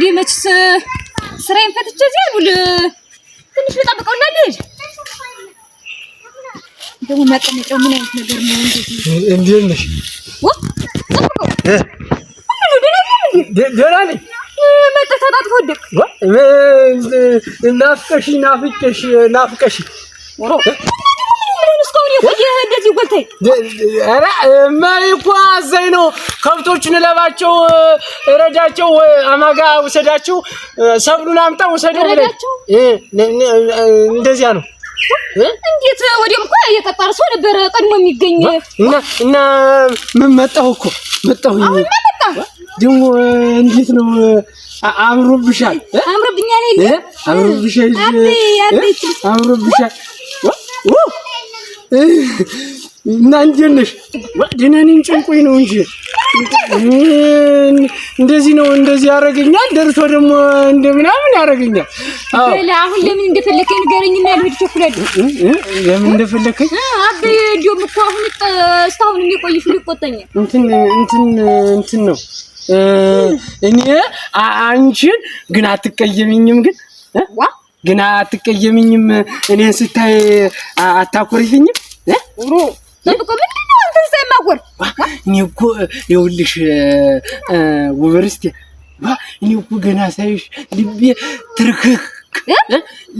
ديمتس سرين فتش زين ولا تنش بطبقه ولا ليش دو ما تنجو من نقدر من اندي نش و طبقه دلالي ما تتعاطف ودك نافكشي ورو እንደዚህ ወልተይ አራ ማይኳ ዘይኖ ከብቶችን ለባቸው ረጃቸው አማጋ ወሰዳቸው ሰብሉን አምጣ ወሰደው እንደዚያ ነው እንዴት ወዲያም እኮ የቀጣር ሰው ነበር ቀድሞ የሚገኝ እና ምን መጣሁኝ ደግሞ እንዴት ነው አምሮብሻል አምሮብኛል አምሮብሻል እና እንጀነሽ ወድነን ጭንቁኝ ነው እንጂ እንደዚህ ነው እንደዚህ ያረጋኛል ደርሶ ደግሞ እንደምናምን ያረጋኛል በላ አሁን ለምን እንደፈለከኝ ንገረኝና ልሂድ ቸኩላለሁ ለምን እንደፈለከኝ አቤ ዲዮም እኮ አሁን እስካሁን የሚቆይሽ ሊቆጣኛል እንትን ነው እኔ አንቺን ግን አትቀየሚኝም ግን አትቀየሚኝም እኔን ስታይ አታኮሪኝም ኡሩ ጠብቆ ምንድነው አንተ ሰማጎር እኔ እኮ ይኸውልሽ ዩኒቨርሲቲ እኔ እኮ ገና ሳይሽ ልቤ ትርክክ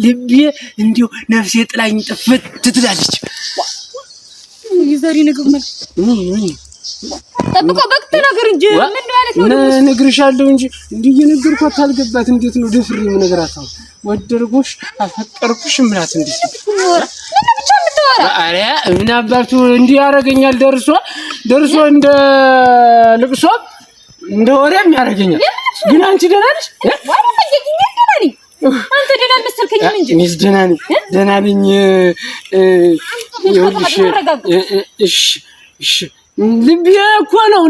ልቤ እንዲው ነፍሴ ጥላኝ ጥፍት ትላለች ይዘሪ ነገር ማለት ጠብቆ በቅት ነገር እንጂ ምን ማለት ነው ነግርሻለሁ እንጂ እንዲህ እየነገርኳት አልገባት እንዴት ነው ደፍሪ ምን ነገራታው ወደርኩሽ አፈቀርኩሽ ምናት እንዴ ብቻ ምትወራ አረ ምን አባቱ እንዲህ ያረጋኛል ደርሶ እንደ ልቅሶ እንደ ወሬም ያረጋኛል ግን አንቺ ደህና ነሽ አንተ ደህና መሰልከኝ እንጂ እኔስ ደህና ነኝ ይኸውልሽ እሺ ልቤ እኮ ነው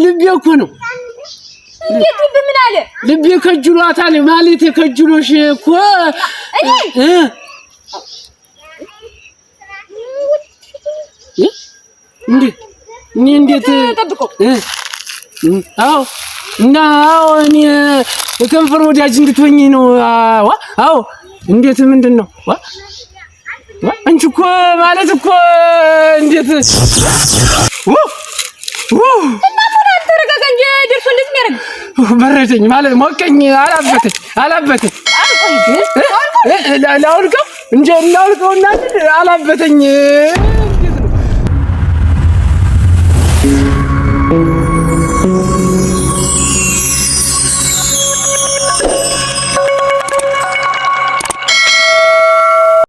እንዴት በምን አለ ልቤ ከጅሏታል ማለት ከጅሎሽ እኮ እንዴት ጠብቆ አዎ እና እኔ ከንፈር ወዳጅ እንድትሆኚ ነው አዎ እንዴት ምንድነው አንቺ እኮ ማለት እኮ እንዴት ተረጋጋኝ ደርሶልኝ ያረግ በረደኝ ማለት ሞቀኝ አላበተኝ ላውልቀው እንጂ ላውልቀውና አላበተኝ